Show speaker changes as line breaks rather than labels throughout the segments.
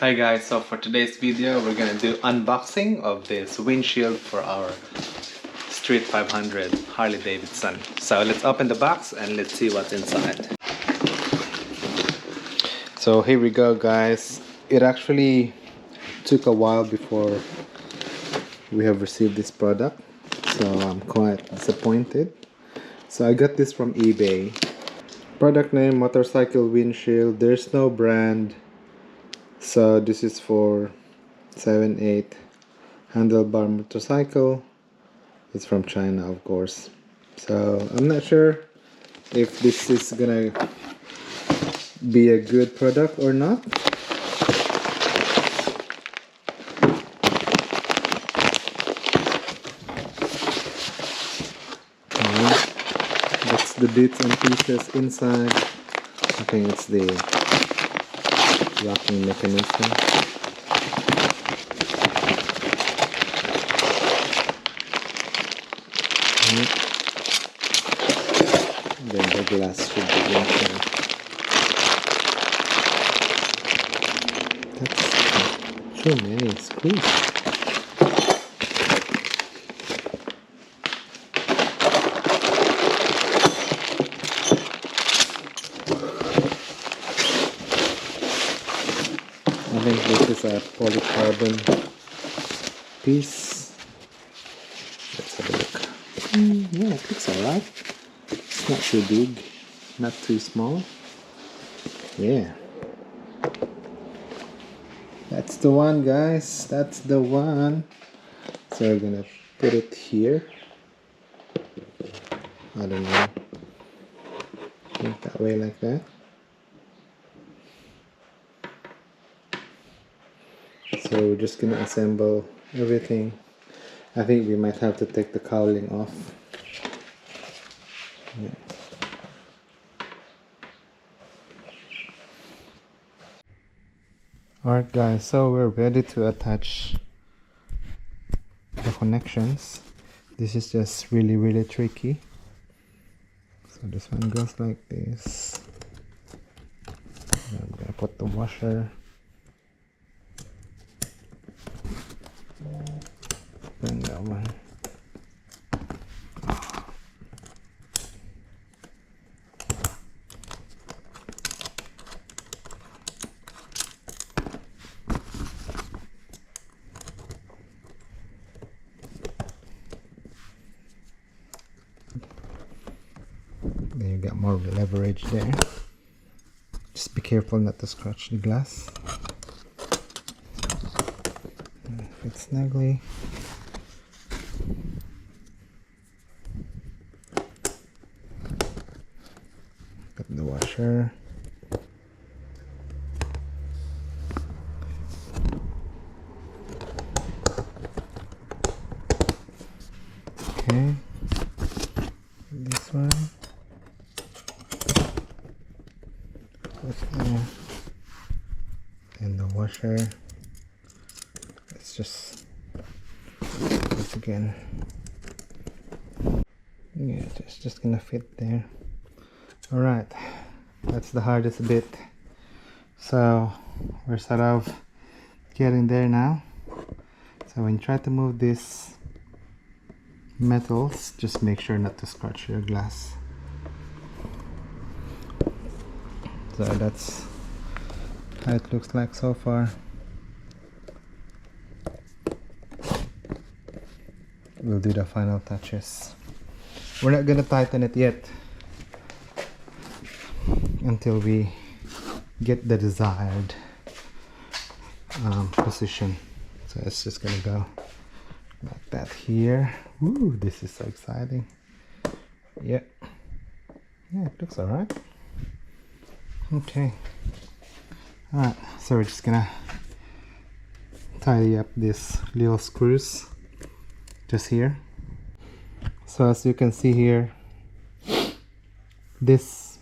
Hi guys, so for today's video we're gonna do unboxing of this windshield for our Street 500 Harley Davidson. So let's open the box and let's see what's inside. So here we go guys. It actually took a while before we have received this product, so I'm quite disappointed. So I got this from eBay. Product name motorcycle windshield. There's no brand. So this is for 7/8 handlebar motorcycle. It's from China, of course. So I'm not sure if this is gonna be a good product or not. That's the bits and pieces inside. I think it's the locking mechanism. Then the glass should be inside. That's too many screws. I think this is a polycarbon piece. Let's have a look. Yeah, it looks alright. It's not too big, not too small. Yeah. That's the one, guys. That's the one. So we're gonna put it here. I don't know. I think that way, like that. So we're just gonna assemble everything. I think we might have to take the cowling off. Yeah. Alright guys, so we're ready to attach the connections. This is just really tricky. So this one goes like this. I'm gonna put the washer. Bring that one. Then you get more leverage there. Just be careful not to scratch the glass. Fit snugly. Got the washer. Okay. This one. There. And the washer. Let's just this again. Yeah, it's just gonna fit there. Alright, that's the hardest bit. So we're sort of getting there now. So when you try to move these metals, just make sure not to scratch your glass. So that's how it looks like so far. We'll do the final touches. We're not gonna tighten it yet until we get the desired position. So it's just gonna go like that here. Ooh, this is so exciting. Yeah, it looks alright. Okay, alright, so we're just gonna tidy up these little screws just here. So as you can see here, this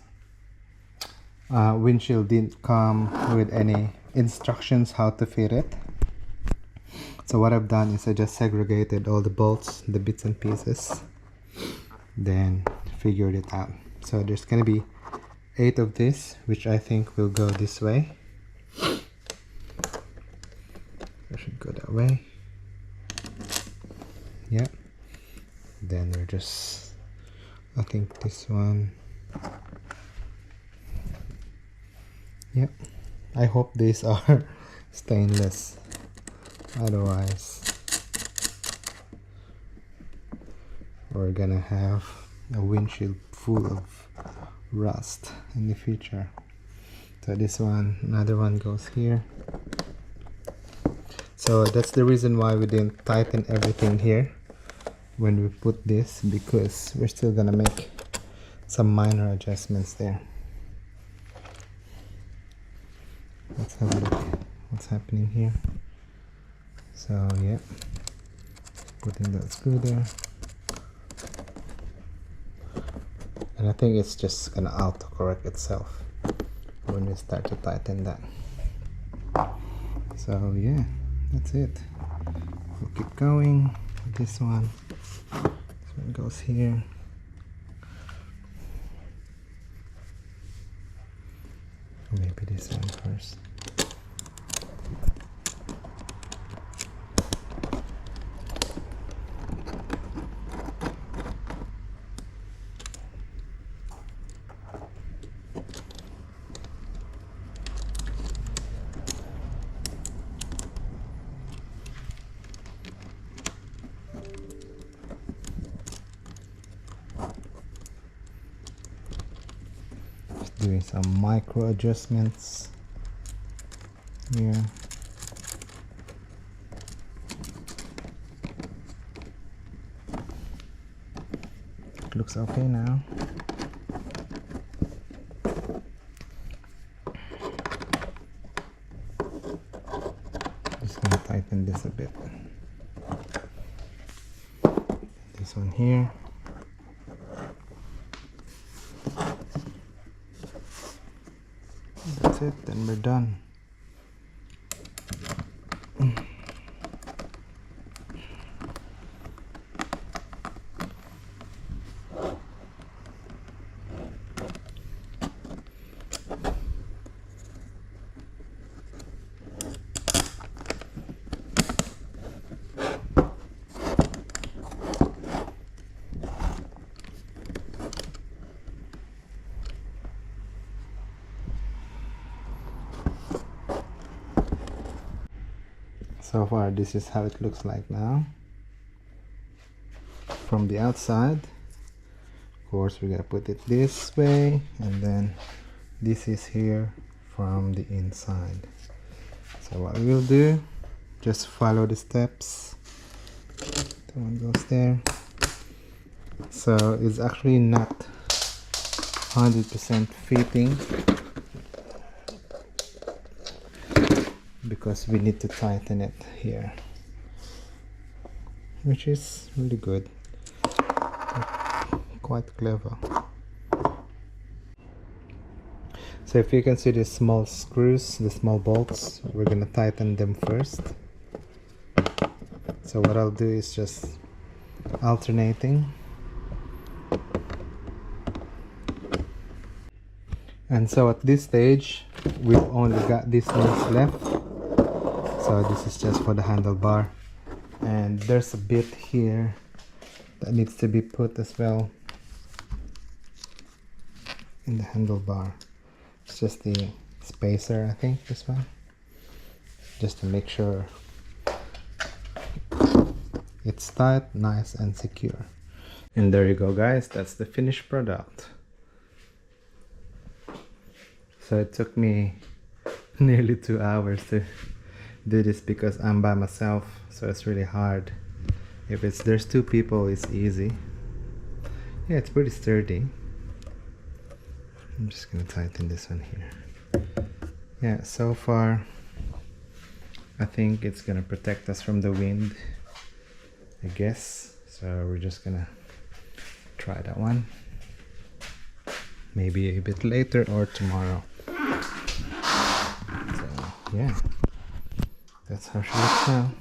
windshield didn't come with any instructions how to fit it. So what I've done is I just segregated all the bolts, the bits and pieces, then figured it out. So there's gonna be 8 of this, which I think will go this way. should go that way. Yeah. Then we're just, I think this one. Yep. I hope these are stainless. Otherwise, we're gonna have a windshield full of rust in the future. So this one, another one goes here. So that's the reason why we didn't tighten everything here when we put this, because we're still gonna make some minor adjustments there. Let's have a look what's happening here. So yeah, putting that screw there, and I think it's just gonna auto-correct itself when we start to tighten that. So yeah, that's it. We'll keep going with this one. This one goes here. Maybe this one first. Doing some micro adjustments here. It looks okay now. Just gonna tighten this a bit. This one here. That's it, then we're done. So far, this is how it looks like now from the outside. Of course, we're gonna put it this way, and then this is here from the inside. So what we'll do, just follow the steps. That one goes there. So it's actually not 100% fitting, because we need to tighten it here, which is really good, quite clever. So if you can see the small screws, the small bolts, we're gonna tighten them first. So what I'll do is just alternating. And so at this stage, we've only got these ones left. So this is just for the handlebar, and there's a bit here that needs to be put as well in the handlebar. It's just the spacer, I think, this one, just to make sure it's tight, nice and secure. And there you go, guys, that's the finished product. So it took me nearly 2 hours to do this because I'm by myself, so it's really hard. If there's 2 people, it's easy. Yeah, it's pretty sturdy. I'm just gonna tighten this one here. Yeah, so far I think it's gonna protect us from the wind, I guess. So we're just gonna try that one, maybe a bit later or tomorrow. So yeah, that's how she looks now.